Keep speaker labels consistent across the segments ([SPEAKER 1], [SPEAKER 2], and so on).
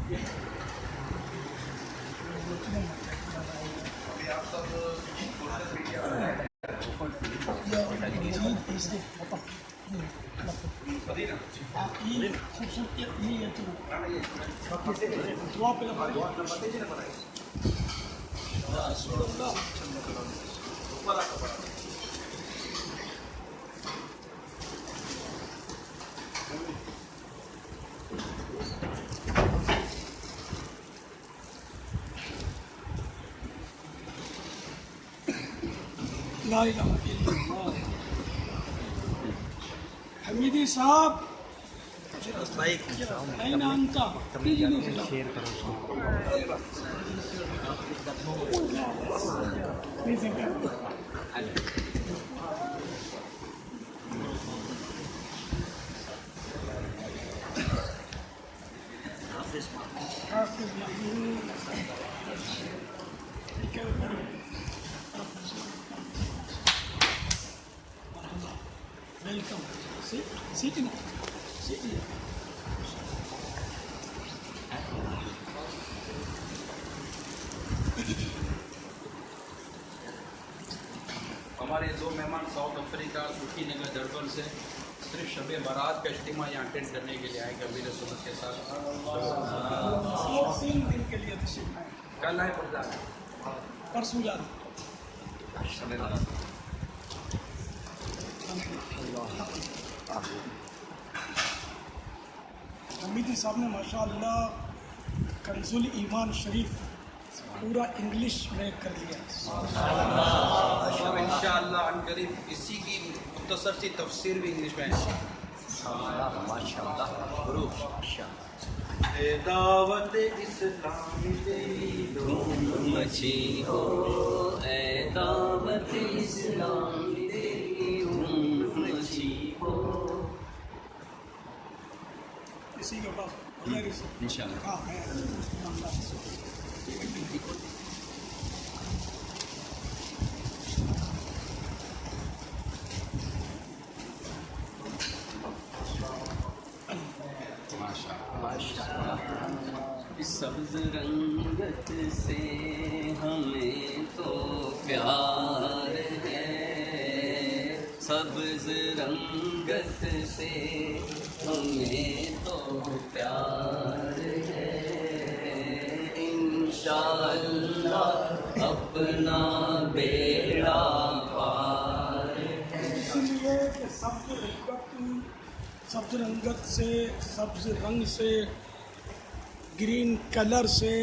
[SPEAKER 1] لا الہ الا اللہ. حمیدی صاحب این انت ویلکم. سیٹ
[SPEAKER 2] ہمارے دو مہمان ساؤتھ افریقہ سوٹھی نگر دربن سے صرف شب بارات کا اجتماع یہاں اٹینڈ کرنے کے لیے آئے گا امیر سنت کے ساتھ.
[SPEAKER 1] 3 دن کے لیے تشریف لائے.
[SPEAKER 2] کل آئے پڑتا ہے
[SPEAKER 1] پرسوں جانا. حمیدی صاحب نے ماشاء اللہ کنز الایمان شریف پورا انگلش میں کر لیا.
[SPEAKER 2] ان شاء اللہ عن قریب اسی کی مختصر سی تفسیر بھی انگلش میں ہے. دعوت اسلامی تیری دھوم مچی ہو، اے دعوت اسلامی تیری دھوم مچی ہو.
[SPEAKER 1] اسی کے پاس
[SPEAKER 2] انشاءاللہ. سبز رنگت سے ہمیں تو پیار ہے، سبز رنگت سے ہمیں تو پیار ہے، انشاءاللہ اپنا بیڑا پار ہے.
[SPEAKER 1] اس لیے کہ سبز رنگت سے، سبز رنگ سے، گرین کلر سے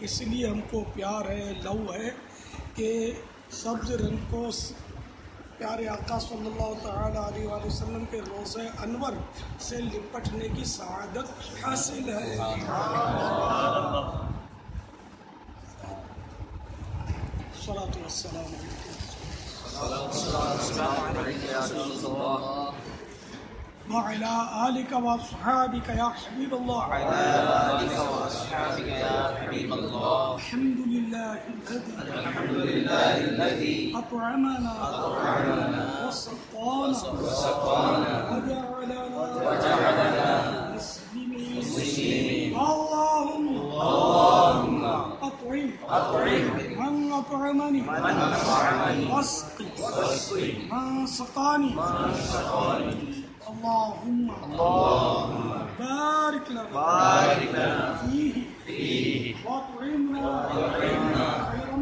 [SPEAKER 1] اس لیے ہم کو پیار ہے، لو ہے کہ سبز رنگ کو پیارے آقا صلی اللہ تعالیٰ علیہ وآلہ وسلم کے روضہ انور سے لپٹنے کی سعادت حاصل ہے. صلاۃ والسلام وعلى آلك وأصحابك يا حبيب الله. الحمد لله الذي أطعمنا وسقانا وجعلنا مسلمين. اللهم أطعم من أطعمني واسق من سقاني. اللهم بارك لنا فيه واطعمنا خيرا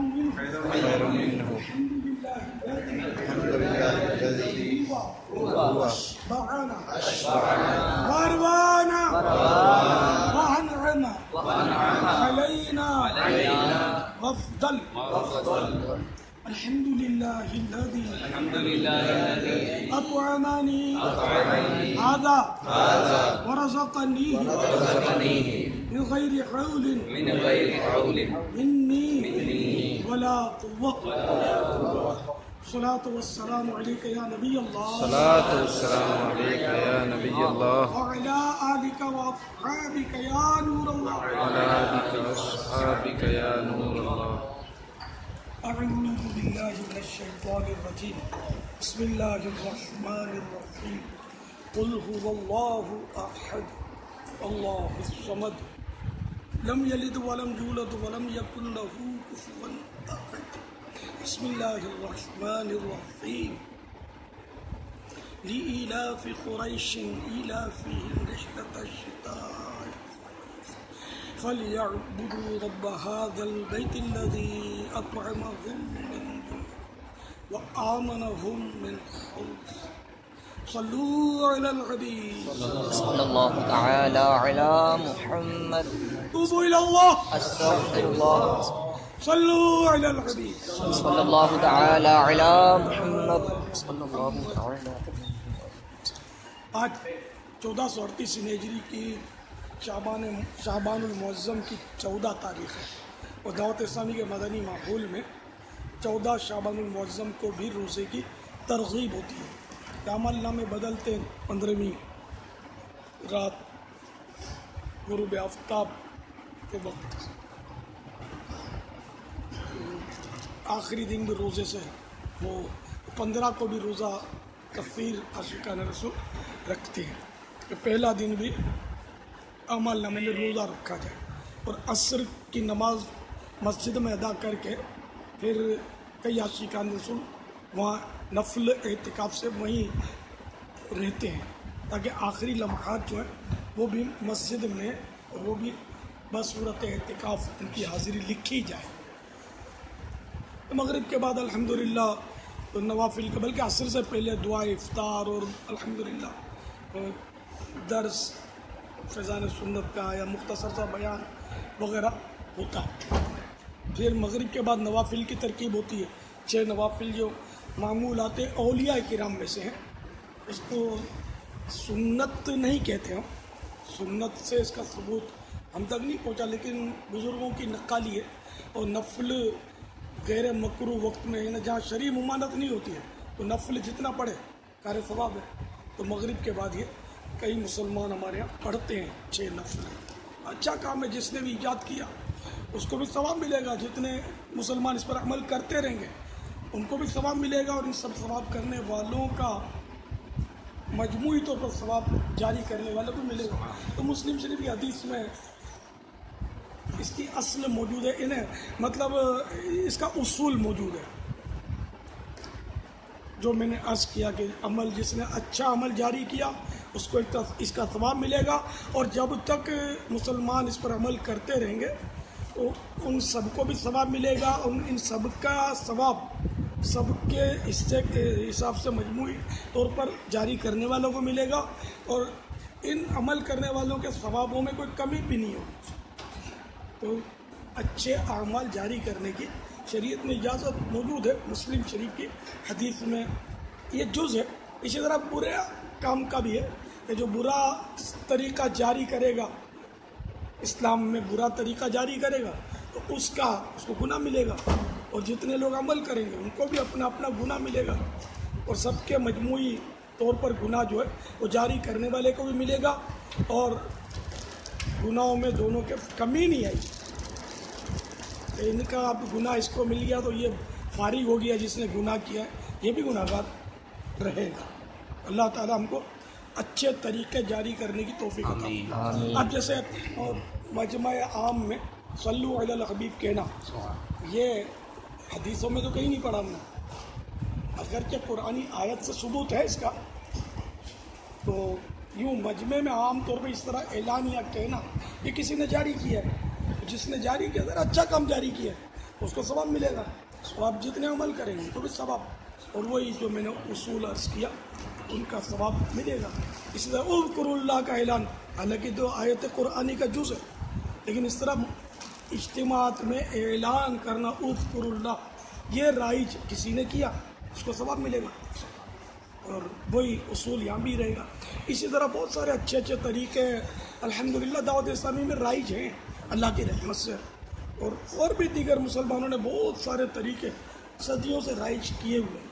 [SPEAKER 1] منه. الحمد لله الذي أشبعنا واروانا وأنعم علينا وافضل. الحمد لله الذي أطعمني هذا ورزقني من غير حول مني ولا قوة. الصلاة والسلام عليك يا نبي الله.
[SPEAKER 3] الصلاة والسلام عليك يا نبي الله.
[SPEAKER 1] وعلى آلك وأصحابك يا نور الله.
[SPEAKER 3] وعلى آلك وأصحابك يا نور الله.
[SPEAKER 1] أعوذ بالله من الشيطان الرجيم. بسم الله الرحمن الرحيم. قل هو الله أحد الله الصمد لم یلد ولم یولد ولم یکن له کفوا احد. بسم اللہ الرحمن الرحیم. لإيلاف قریش إيلافهم رحلة الشتاء فليعبدوا رب هذا البيت الذي أطعمهم من جوع وآمنهم من خوف. صلوا على الحبيب
[SPEAKER 4] صلى الله تعالى على محمد.
[SPEAKER 1] توبوا إلى الله.
[SPEAKER 4] استغفر الله.
[SPEAKER 1] صلوا على الحبيب
[SPEAKER 4] صلى الله تعالى على محمد. صلى الله تعالى.
[SPEAKER 1] آج 1438 ہجری کی شعبان المعظم کی 14 تاریخ ہے اور دعوت اسلامی کے مدنی ماحول میں 14 شعبان المعظم کو بھی روزے کی ترغیب ہوتی ہے. عمل نامے بدلتے 15ویں رات غروب آفتاب کے وقت آخری دن بھی روزے سے وہ 15 کو بھی روزہ کفیر عاشقان رسول رکھتے ہیں کہ پہلا دن بھی عمل نامے میں روزہ رکھا جائے اور عصر کی نماز مسجد میں ادا کر کے پھر کئی عاشقان رسول وہاں نفل اعتکاف سے وہیں رہتے ہیں تاکہ آخری لمحات جو ہیں وہ بھی مسجد میں اور وہ بھی بصورت اعتکاف ان کی حاضری لکھی جائے. مغرب کے بعد الحمدللہ نوافل کا بلکہ عصر سے پہلے دعا افطار اور الحمدللہ درس فیضان سنت کا یا مختصر سا بیان وغیرہ ہوتا ہے. پھر مغرب کے بعد نوافل کی ترکیب ہوتی ہے. 6 نوافل جو معمولات اولیاء کرام میں سے ہیں. اس کو سنت نہیں کہتے ہم, سنت سے اس کا ثبوت ہم تک نہیں پہنچا, لیکن بزرگوں کی نقالی ہے. اور نفل غیر مکروہ وقت میں ہے جہاں شرعی ممانعت نہیں ہوتی ہے تو نفل جتنا پڑھے کار ثواب ہے. تو مغرب کے بعد یہ کئی مسلمان ہمارے یہاں پڑھتے ہیں 6 نفل. اچھا کام ہے, جس نے بھی ایجاد کیا اس کو بھی ثواب ملے گا. جتنے مسلمان اس پر عمل کرتے رہیں گے ان کو بھی ثواب ملے گا, اور ان سب ثواب کرنے والوں کا مجموعی طور پر ثواب جاری کرنے والوں کو ملے گا. تو مسلم شریف کی حدیث میں اس کی اصل موجود ہے, انہیں مطلب اس کا اصول موجود ہے جو میں نے عرض کیا کہ عمل جس نے اچھا عمل جاری کیا اس کو اس کا ثواب ملے گا, اور جب تک مسلمان اس پر عمل کرتے رہیں گے تو ان سب کو بھی ثواب ملے گا. ان سب کا ثواب سب کے حصے کے حساب سے مجموعی طور پر جاری کرنے والوں کو ملے گا, اور ان عمل کرنے والوں کے ثوابوں میں کوئی کمی بھی نہیں ہوگی. تو اچھے اعمال جاری کرنے کی شریعت میں اجازت موجود ہے. مسلم شریف کی حدیث میں یہ جز ہے. اسی طرح برے کام کا بھی ہے کہ جو برا طریقہ جاری کرے گا, اسلام میں برا طریقہ جاری کرے گا تو اس کو گناہ ملے گا, اور جتنے لوگ عمل کریں گے ان کو بھی اپنا اپنا گناہ ملے گا, اور سب کے مجموعی طور پر گناہ جو ہے وہ جاری کرنے والے کو بھی ملے گا, اور گناہوں میں دونوں کے کمی نہیں آئی. ان کا اب گناہ اس کو مل گیا تو یہ فارغ ہو گیا, جس نے گناہ کیا ہے یہ بھی گناہ گار رہے گا. اللہ تعالیٰ ہم کو اچھے طریقے جاری کرنے کی توفیق عطا فرمائے. اب جیسے مجمع عام میں صلو علی الحبیب کہنا, یہ حدیثوں میں تو کہیں نہیں پڑھا ہم نے, اگرچہ قرآنی آیت سے ثبوت ہے اس کا, تو یوں مجمع میں عام طور پہ اس طرح اعلان یا کہنا یہ کسی نے جاری کیا ہے. جس نے جاری کیا ذرا اچھا کام جاری کیا ہے اس کو ثواب ملے گا, اور آپ جتنے عمل کریں گے ان کو بھی ثواب, اور وہی جو میں نے اصول عرض کیا ان کا ثواب ملے گا. اسی طرح اذکروا اللہ کا اعلان, حالانکہ دو آیت قرآنی کا جز ہے, لیکن اس طرح اجتماعات میں اعلان کرنا اذکروا اللہ یہ رائج کسی نے کیا اس کو ثواب ملے گا, اور وہی اصول یہاں بھی رہے گا. اسی طرح بہت سارے اچھے اچھے طریقے الحمدللہ دعوت اسلامی میں رائج ہیں اللہ کی رحمت سے, اور بھی دیگر مسلمانوں نے بہت سارے طریقے صدیوں سے رائج کیے ہوئے ہیں.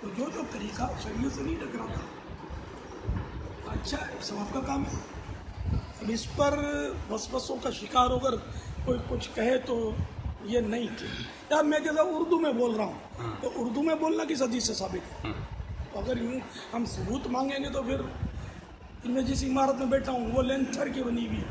[SPEAKER 1] تو جو طریقہ شریعت سے نہیں ٹکراتا اچھا ہے, ثواب کا کام ہے. اب اس پر وسوسوں کا شکار ہو کر کوئی کچھ کہے تو یہ نہیں کہ یار میں جیسا اردو میں بول رہا ہوں تو اردو میں بولنا کس حدیث سے ثابت ہے. اگر یوں ہم ثبوت مانگیں گے تو پھر میں جس عمارت میں بیٹھا ہوں وہ لینتھر کی بنی ہوئی ہے,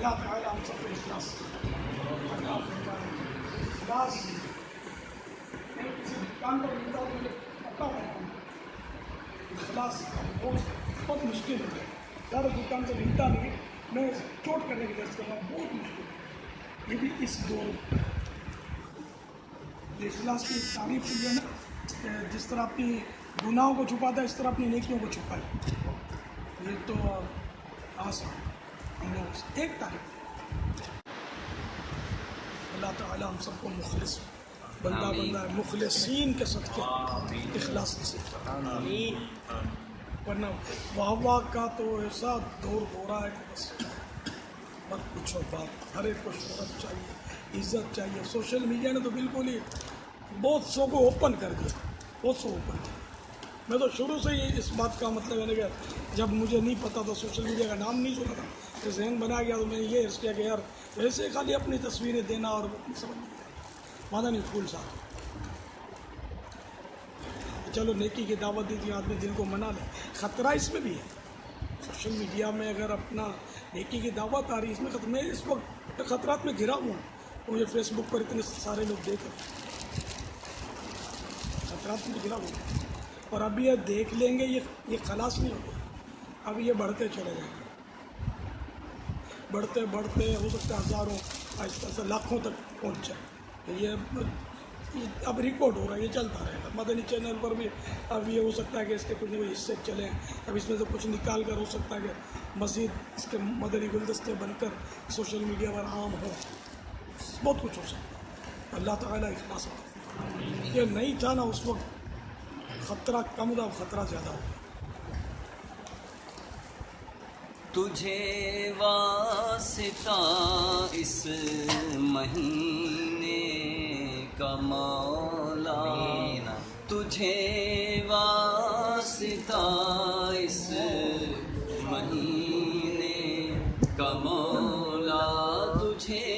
[SPEAKER 1] اللہ تعالیٰ ہم سب کو اخلاص عطا فرمائے۔ اخلاص میں کسی دکان پر ملتا ہوں مجھے پتہ ہے اخلاص بہت مشکل ہے، ہر دکان سے ملتا نہیں، میں چوٹ کرنے کی درس کر رہا ہوں، بہت مشکل ہے۔ یہ بھی اس دور میں اخلاص کی تعریف کی ہے نا کہ جس طرح اپنی گناہوں کو چھپاتا ہے اس طرح اپنی نیکیوں کو چھپائے، یہ تو آسان ہم لوگ ایک تعریف۔ اللہ تعالیٰ ہم سب کو مخلص بندہ بندہ مخلصین کے صدقے اخلاص نصیب کرے، ورنہ واہ کا تو ایسا دور ہو رہا ہے کہ بس مت پوچھو بات، ہر ایک کو شہرت چاہیے، عزت چاہیے۔ سوشل میڈیا نے تو بالکل ہی بہت سو کو اوپن کر دیا، بہت سو اوپن کیا۔ میں تو شروع سے ہی اس بات کا مطلب ہے کہ جب مجھے نہیں پتہ تھا، سوشل میڈیا کا نام نہیں سنا تھا، تو ذہن بنا گیا، تو میں نے یہ عرض کیا کہ یار ویسے خالی اپنی تصویریں دینا اور سمجھ نہیں مانا نہیں پھول صاحب، چلو نیکی کی دعوت دی تھی، آدمی دل کو منا لے۔ خطرہ اس میں بھی ہے، سوشل میڈیا میں اگر اپنا نیکی کی دعوت آ رہی ہے، اس میں خطرہ، میں اس وقت خطرات میں گھرا ہوں، مجھے فیس بک پر اتنے سارے لوگ دیکھ رہے خطرات میں گرا ہوا، اور ابھی یہ دیکھ لیں گے، یہ خلاص نہیں ہوگا، اب یہ بڑھتے چلے جائیں گے، بڑھتے بڑھتے ہو سکتا ہے ہزاروں، آہستہ آہستہ لاکھوں تک پہنچ جائے۔ یہ اب ریکارڈ ہو رہا ہے، یہ چلتا رہے گا۔ مدنی چینل پر بھی اب یہ ہو سکتا ہے کہ اس کے کچھ نہ کچھ حصے چلیں، اب اس میں سے کچھ نکال کر ہو سکتا ہے کہ مزید اس کے مدنی گلدستے بن کر سوشل میڈیا پر عام ہو، بہت کچھ ہو سکتا ہے۔ اللہ تعالیٰ اخلاص ہو، یہ نہیں تھا نا اس وقت خطرہ کم تھا، خطرہ زیادہ ہو گیا۔
[SPEAKER 5] تجھے واسطہ اس مہینے کا مولا، تجھے واسطہ اس مہینے کا مولا، تجھے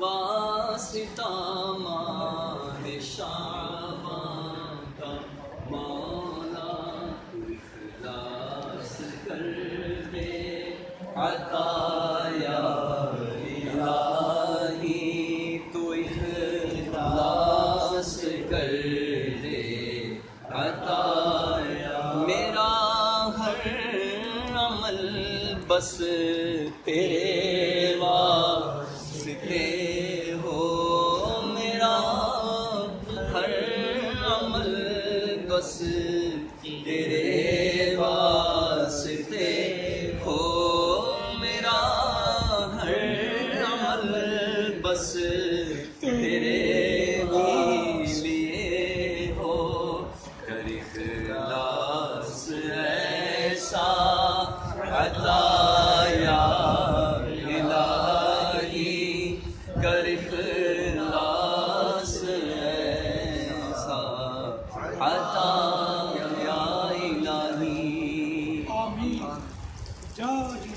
[SPEAKER 5] واسطہ ماہ شعبان کا مولا، تو اخلاص کر دے عطا یا الہی، تو اخلاص کر دے عطا یا، میرا ہر عمل بس تیرے واسطے ہو، میرا ہر عمل بس تیرے واسطے ہو، میرا ہر عمل بس تیرے ہی لیے ہو، کر اخلاص ایسا عطا یا الہی، کر اخلاص ایسا عطا یا الہی۔
[SPEAKER 1] آمین جائی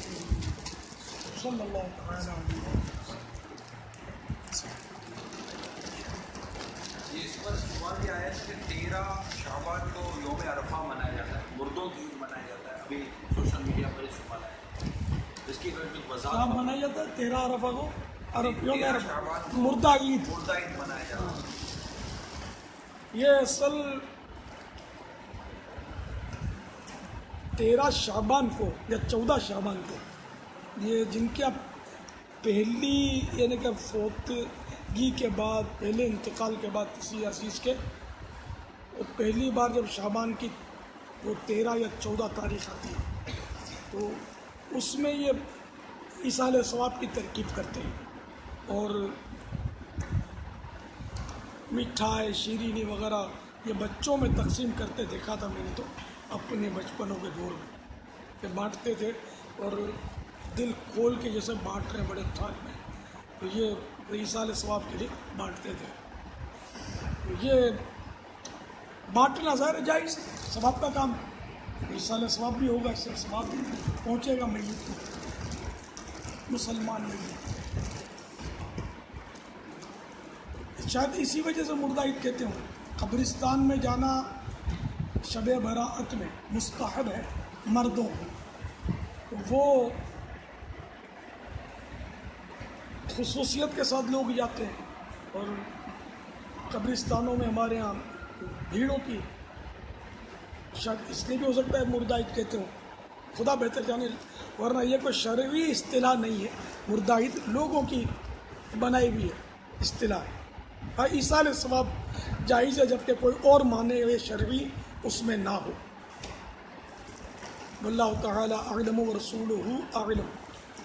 [SPEAKER 1] صلی اللہ تعالیٰ علیہ وسلم۔
[SPEAKER 2] اس پر سوال یہ آیا کہ 13 شعبان کو یوم عرفہ منایا جاتا ہے، مردوں کی عید منایا جاتا ہے، ابھی سوشل میڈیا پر اس سوال آیا، اس کی کوئی
[SPEAKER 1] کیا
[SPEAKER 2] وضاحت؟
[SPEAKER 1] منایا جاتا ہے 13 عرفہ کو؟ یوم
[SPEAKER 2] 13
[SPEAKER 1] عرفہ
[SPEAKER 2] شعبان کو
[SPEAKER 1] مردہ عید،
[SPEAKER 2] مردہ عید منایا جاتا ہے۔
[SPEAKER 1] یہ اصل 13 شعبان کو یا 14 شعبان کو، یہ جن کے پہلی یعنی کہ فوتگی کے بعد، پہلے انتقال کے بعد کسی عزیز کے، وہ پہلی بار جب شعبان کی وہ 13 یا 14 تاریخ آتی ہے، تو اس میں یہ ایصال ثواب کی ترکیب کرتے ہیں، اور مٹھائی شیرینی وغیرہ یہ بچوں میں تقسیم کرتے دیکھا تھا میں نے، تو اپنے بچپنوں کے دور میں کہ بانٹتے تھے، اور دل کھول کے جیسے بانٹ رہے بڑے تھال میں، تو یہ ایصال ثواب کے لیے بانٹتے تھے۔ یہ بانٹنا ظاہر جائز ثواب کا کام، ایصال ثواب بھی ہوگا، اس سے ثواب بھی پہنچے گا میت کو، مسلمان میت۔ شاید اسی وجہ سے مردہ عید کہتے ہوں۔ قبرستان میں جانا شب برات میں مستحب ہے مردوں کو، وہ خصوصیت کے ساتھ لوگ جاتے ہیں اور قبرستانوں میں ہمارے یہاں بھیڑ ہوتی ہے. شاید اس لیے بھی ہو سکتا ہے مردہ عید کہتے ہوں, خدا بہتر جانے, ورنہ یہ کوئی شرعی اصطلاح نہیں ہے. مردہ عید لوگوں کی بنائی ہوئی ہے اصطلاح ہے. ہاں ایصال ثواب جائز ہے جبکہ کوئی اور معنی ہوئے شرعی اس میں نہ ہو. واللہ تعالی اعلم ورسولہ اعلم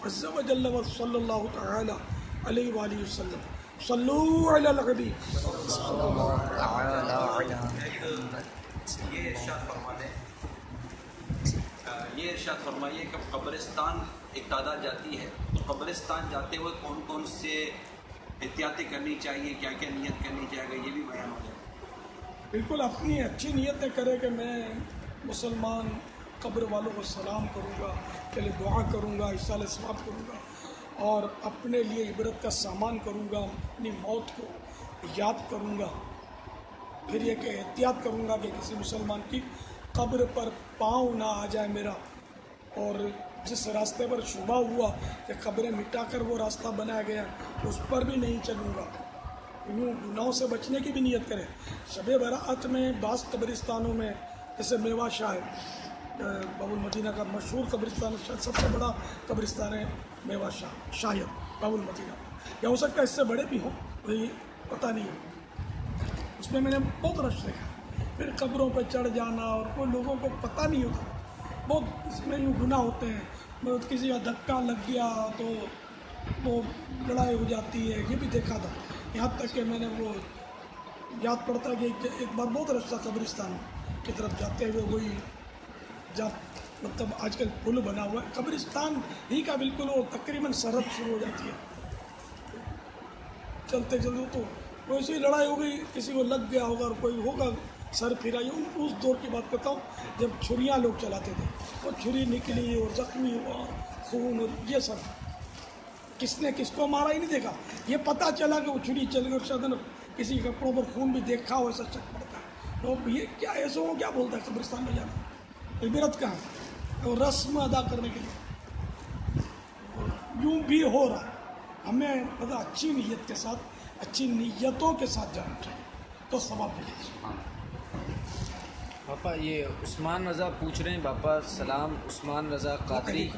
[SPEAKER 1] عز وجل وصلی اللہ تعالی علیہ وآلہ وسلم. صلوا علی الحبیب.
[SPEAKER 2] یہ ارشاد فرمائیے کہ قبرستان ایک تعداد جاتی ہے تو قبرستان جاتے ہوئے کون کون سے احتیاطیں کرنی چاہیے, کیا کیا نیت کرنی چاہیے, یہ بھی بیان ہو جائے.
[SPEAKER 1] بالکل اپنی اچھی نیتیں کرے کہ میں مسلمان قبر والوں کو سلام کروں گا, کے لیے دعا کروں گا, ایصال ثواب کروں گا اور اپنے لیے عبرت کا سامان کروں گا, اپنی موت کو یاد کروں گا. پھر یہ کہ احتیاط کروں گا کہ کسی مسلمان کی قبر پر پاؤں نہ آ جائے میرا, اور جس راستے پر شبہ ہوا کہ قبریں مٹا کر وہ راستہ بنایا گیا اس پر بھی نہیں چلوں گا. یوں گناہوں سے بچنے کی بھی نیت کرے. شب برأت میں بعض قبرستانوں میں جیسے میوہ شاہ ہے, باب المدینہ کا مشہور قبرستان, شاید سب سے بڑا قبرستان ہے میوہ شاہ, شاید باب المدینہ, یا ہو سکتا ہے اس سے بڑے بھی ہوں, وہی پتہ نہیں ہے. اس میں نے بہت رش دیکھا. پھر قبروں پہ چڑھ جانا اور کوئی لوگوں کو پتہ نہیں ہوتا, بہت اس میں یوں گناہ ہوتے ہیں. بہت کسی کا دھکا لگ گیا تو وہ لڑائی ہو جاتی ہے, یہ بھی دیکھا تھا. یہاں تک کہ میں نے وہ یاد پڑتا کہ ایک بار بہت رش تھا قبرستان کی طرف جاتے ہوئے, وہی جب مطلب آج کل پل بنا ہوا ہے قبرستان ہی کا بالکل, وہ تقریباً سرحد شروع ہو جاتی ہے. چلتے چلتے تو ویسے ہی لڑائی ہو گئی, کسی کو لگ گیا ہوگا اور کوئی ہوگا سر پھرا. اس دور کی بات کرتا ہوں جب چھریاں لوگ چلاتے تھے, وہ چھری نکلی اور زخمی ہوا, خون, اور یہ سب کس نے کس کو مارا ہی نہیں دیکھا. یہ پتہ چلا کہ وہ چھری چل گئی اور شاید کسی کے کپڑوں پر خون بھی دیکھا ہو, ایسا شک پڑتا ہے. تو یہ کیا ایسا ہو کیا بولتا ہے قبرستان میں جانا, عبرت کہاں ہے, اور رسم ادا کرنے کے لیے یوں بھی ہو رہا ہے. ہمیں مطلب اچھی نیت کے ساتھ, اچھی نیتوں کے ساتھ جانا چاہیے تو ثواب ملے گا.
[SPEAKER 3] باپا یہ عثمان رضا پوچھ رہے ہیں, باپا سلام. عثمان رضا قادری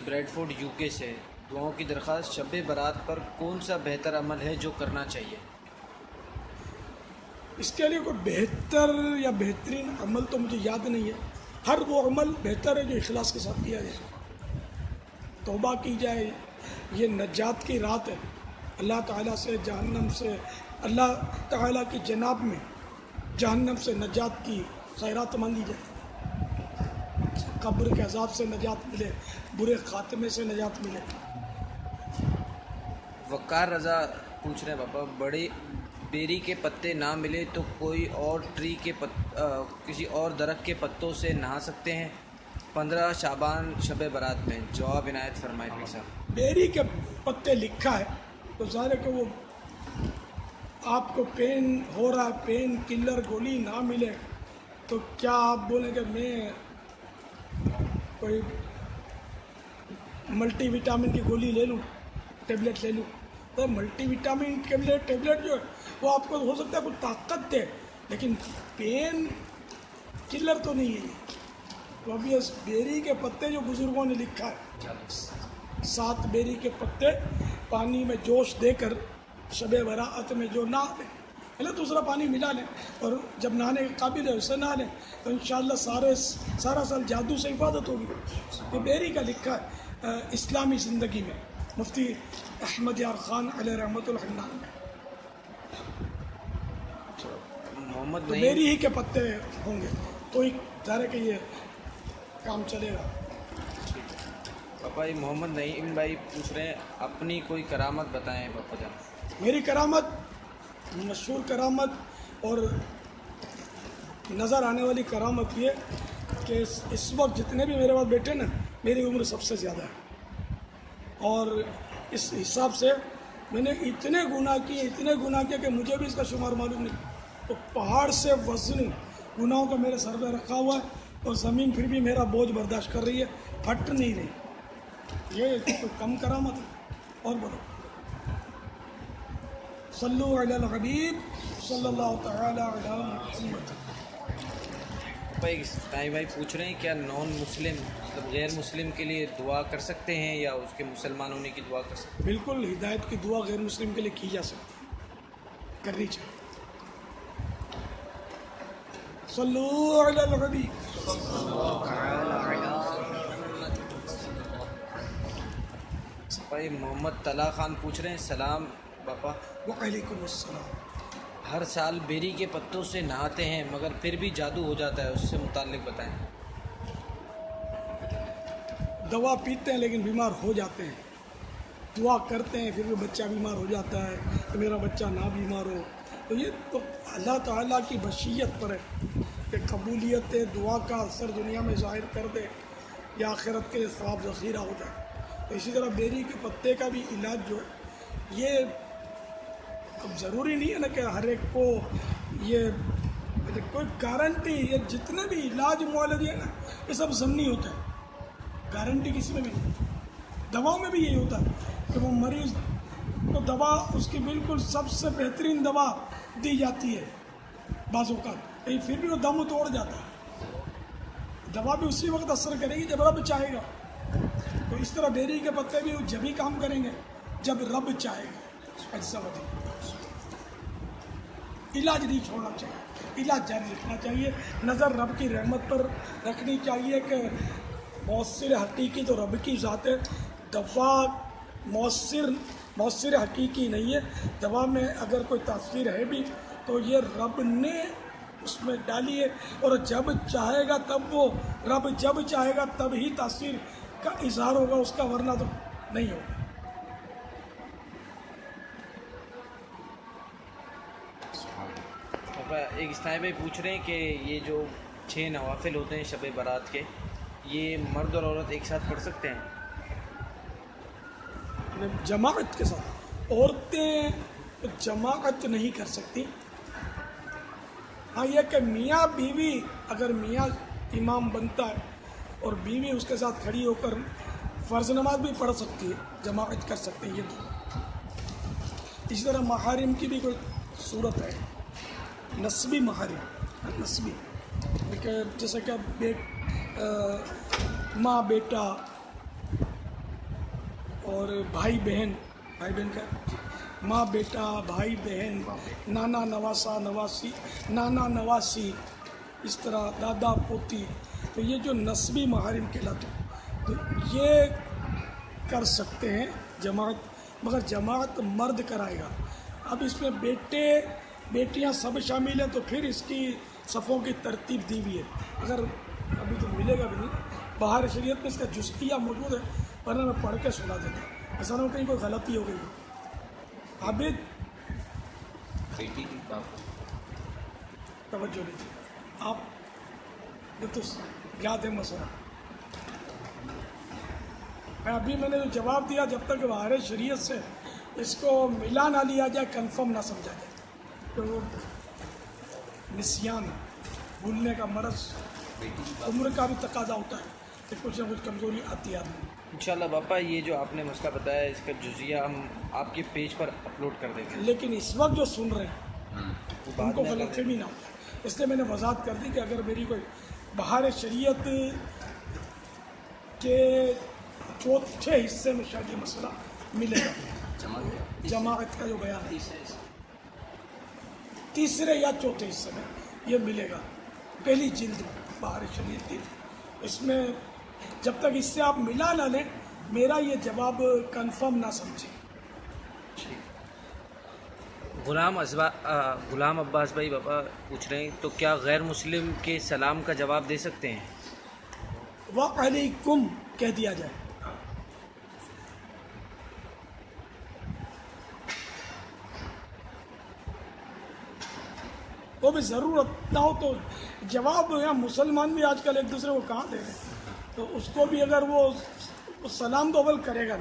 [SPEAKER 3] بریڈ فورڈ یو کے سے, دعاؤں کی درخواست. شب برات پر کون سا بہتر عمل ہے جو کرنا چاہیے؟
[SPEAKER 1] اس کے لیے کوئی بہتر یا بہترین عمل تو مجھے یاد نہیں ہے. ہر وہ عمل بہتر ہے جو اخلاص کے ساتھ کیا جائے, توبہ کی جائے. یہ نجات کی رات ہے, اللہ تعالیٰ سے جہنم سے, اللہ تعالیٰ کی جناب میں جہنم سے نجات کی خیرات مانگی جائے, قبر کے عذاب سے نجات ملے, برے خاتمے سے نجات ملے.
[SPEAKER 3] وقار رضا پوچھ رہے ہیں باپا, بڑے بیری کے پتے نہ ملے تو کوئی اور کسی اور درخت کے پتوں سے نہا سکتے ہیں 15 شعبان شب برات میں؟ جواب عنایت فرمائے پیر صاحب.
[SPEAKER 1] بیری کے پتے لکھا ہے تو ظاہر ہے کہ وہ آپ کو پین ہو رہا ہے, پین کلر گولی نہ ملے تو کیا آپ بولیں کہ میں کوئی ملٹی وٹامن کی گولی لے لوں, ٹیبلٹ لے لوں؟ تو ملٹی وٹامن ٹیبلٹ جو ہے وہ آپ کو ہو سکتا ہے کوئی طاقت دے, لیکن پین کلر تو نہیں ہے. تو ابھی اس بیری کے پتے جو بزرگوں نے لکھا ہے, 7 بیری کے پتے پانی میں جوش دے کر شب برات میں جو نہا لیں, پہلے دوسرا پانی ملا لیں اور جب نہانے کے قابل ہے اسے نہا لیں تو انشاءاللہ سارا سال جادو سے حفاظت ہوگی. یہ بیری کا لکھا ہے اسلامی زندگی میں مفتی احمد یار خان علیہ رحمۃ الحنان میں.
[SPEAKER 3] محمد
[SPEAKER 1] تو
[SPEAKER 3] نعیم
[SPEAKER 1] بیری ہی کے پتے ہوں گے تو ہی ظاہر ہے کہ یہ کام چلے گا.
[SPEAKER 3] پاپا یہ محمد نعیم بھائی پوچھ رہے ہیں, اپنی کوئی کرامت بتائیں پاپا جان.
[SPEAKER 1] میری کرامت, مشہور کرامت اور نظر آنے والی کرامت یہ کہ اس وقت جتنے بھی میرے پاس بیٹھے نا, میری عمر سب سے زیادہ ہے, اور اس حساب سے میں نے اتنے گناہ کیے کہ مجھے بھی اس کا شمار معلوم نہیں. تو پہاڑ سے وزن گناہوں کا میرے سر پہ رکھا ہوا ہے اور زمین پھر بھی میرا بوجھ برداشت کر رہی ہے, پھٹ نہیں رہی. یہ تو کم کرامت ہے. اور بولو صلو علی الحبیب صلی اللہ تعالی علی محمد.
[SPEAKER 3] بھائی ٹائم بھائی پوچھ رہے ہیں کیا نان مسلم مطلب غیر مسلم کے لیے دعا کر سکتے ہیں یا اس کے مسلمان ہونے کی دعا کر سکتے
[SPEAKER 1] بالکل ہدایت کی دعا غیر مسلم کے لیے کی جا سکتی ہے, کرنی چاہیے. صلو علی الحبیب.
[SPEAKER 3] ہیں؟ بھائی محمد طلا خان پوچھ رہے ہیں سلام باپا,
[SPEAKER 1] وعلیکم السلام.
[SPEAKER 3] ہر سال بیری کے پتوں سے نہاتے ہیں مگر پھر بھی جادو ہو جاتا ہے, اس سے متعلق بتائیں.
[SPEAKER 1] دوا پیتے ہیں لیکن بیمار ہو جاتے ہیں, دعا کرتے ہیں پھر بھی بچہ بیمار ہو جاتا ہے کہ میرا بچہ نہ بیمار ہو. تو یہ تو اللہ تعالیٰ کی مشیت پر ہے کہ قبولیت دعا کا اثر دنیا میں ظاہر کر دے یا آخرت کے ثواب ذخیرہ ہو جائے. تو اسی طرح بیری کے پتے کا بھی علاج جو ہے یہ اب ضروری نہیں ہے نا کہ ہر ایک کو یہ کوئی گارنٹی, یہ جتنے بھی علاج معالجے ہیں نا یہ سب ضمنی ہوتا ہے, گارنٹی کسی میں بھی نہیں. دواؤں میں بھی یہی ہوتا ہے کہ وہ مریض کو دوا اس کی بالکل سب سے بہترین دوا دی جاتی ہے بعض اوقات, لیکن پھر بھی وہ دم توڑ جاتا ہے. دوا بھی اسی وقت اثر کرے گی جب رب چاہے گا. تو اس طرح بیری کے پتے بھی جب ہی کام کریں گے جب رب چاہے گا. ایسا ہوتا علاج نہیں چھوڑنا چاہیے, علاج جاری رکھنا چاہیے. نظر رب کی رحمت پر رکھنی چاہیے کہ مؤثر حقیقی تو رب کی ذات ہے. دوا مؤثر حقیقی نہیں ہے. دوا میں اگر کوئی تاثیر ہے بھی تو یہ رب نے اس میں ڈالی ہے, اور جب چاہے گا تب وہ رب جب چاہے گا تب ہی تاثیر کا اظہار ہوگا اس کا, ورنہ تو نہیں ہوگا.
[SPEAKER 3] ایک اسٹائم میں پوچھ رہے ہیں کہ یہ جو 6 نوافل ہوتے ہیں شب برات کے, یہ مرد اور عورت ایک ساتھ پڑھ سکتے ہیں؟
[SPEAKER 1] جماعت کے ساتھ. عورتیں جماعت نہیں کر سکتی. ہاں یہ کہ میاں بیوی, اگر میاں امام بنتا ہے اور بیوی اس کے ساتھ کھڑی ہو کر فرض نماز بھی پڑھ سکتی ہے, جماعت کر سکتے ہیں یہ دونوں. اسی طرح محارم کی بھی کوئی صورت ہے, نسبی محارم, نسبی جیسے کہ ماں بیٹا اور بھائی بہن کا ماں بیٹا بھائی بہن, نانا نواسا نواسی, نانا نواسی, اس طرح دادا پوتی. تو یہ جو نسبی محارم کہلاتے ہیں تو یہ کر سکتے ہیں جماعت, مگر جماعت مرد کرائے گا. اب اس میں بیٹے بیٹیاں سب شامل ہیں تو پھر اس کی صفوں کی ترتیب دی ہوئی ہے. اگر ابھی تو ملے گا بھی نہیں, باہر شریعت میں اس کا جزئیہ موجود ہے, ورنہ میں پڑھ کے سنا دیتا ہوں. ایسا نہ ہو کہیں کوئی غلطی ہو گئی. عابد
[SPEAKER 5] بیٹی کی
[SPEAKER 1] توجہ لیجیے آپ, یہ تو یاد ہے مسئلہ. ابھی میں نے جو جواب دیا, جب تک باہر شریعت سے اس کو ملا نہ لیا جائے, کنفرم نہ سمجھا جائے, تو وہ نسیان, بھولنے کا مرض, عمر کا بھی تقاضا ہوتا ہے کہ کچھ نہ کچھ کمزوری آتی ہے آدمی.
[SPEAKER 3] انشاءاللہ باپا یہ جو آپ نے مسئلہ بتایا اس کا جزیہ ہم آپ کے پیج پر اپلوڈ کر دیں گے.
[SPEAKER 1] لیکن اس وقت جو سن رہے ہیں ان کو غلط فہمی نہ ہو, اس لیے میں نے وضاحت کر دی کہ اگر میری کوئی بہار شریعت کے چوتھے حصے میں شاید یہ مسئلہ ملے گا, جماعت کا جو بیان ہے تیسرے یا چوتھے حصے میں یہ ملے گا, پہلی جلد بہار شریعت کی. اس میں جب تک اس سے آپ ملا نہ لیں میرا یہ جواب کنفرم نہ سمجھیں.
[SPEAKER 3] غلام عباس بھائی باپا پوچھ رہے ہیں تو کیا غیر مسلم کے سلام کا جواب دے سکتے ہیں؟
[SPEAKER 1] وعلیکم کہہ دیا جائے. وہ بھی ضرورت نہ ہو تو جواب, یا مسلمان بھی آج کل ایک دوسرے کو کہاں دے رہے ہیں, تو اس کو بھی اگر وہ سلام تو اول کرے گا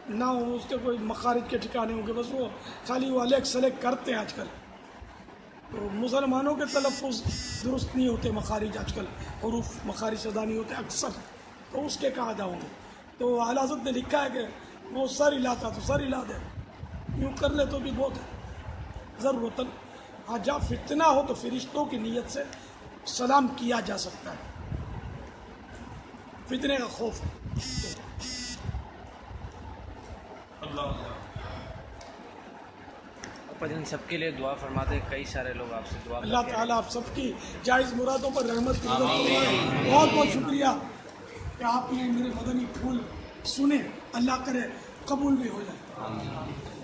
[SPEAKER 1] نہ اس کے کوئی مخارج کے ٹھکانے ہوں گے, بس وہ خالی وہ الیک سلیک کرتے ہیں آج کل. تو مسلمانوں کے تلفظ درست نہیں ہوتے, مخارج آج کل حروف مخارج ادا نہیں ہوتے اکثر, تو اس کے کہاں جاؤں گے. تو اعلیٰ حضرت نے لکھا ہے کہ وہ سر ہلاتا تو سر ہلا دے، یوں کر لے تو بھی بہت ہے ضرورتاً. ہاں جب فتنہ ہو تو فرشتوں کی نیت سے سلام کیا جا سکتا ہے، فتنے کا خوف.
[SPEAKER 3] جن سب کے لیے دعا فرماتے ہیں، کئی سارے لوگ آپ سے دعا
[SPEAKER 1] اللہ
[SPEAKER 3] کرتے ہیں.
[SPEAKER 1] تعالیٰ آپ سب کی جائز مرادوں پر رحمت فرمائے. بہت بہت شکریہ کہ آپ نے میرے مدنی پھول سنے، اللہ کرے قبول بھی ہو جائے.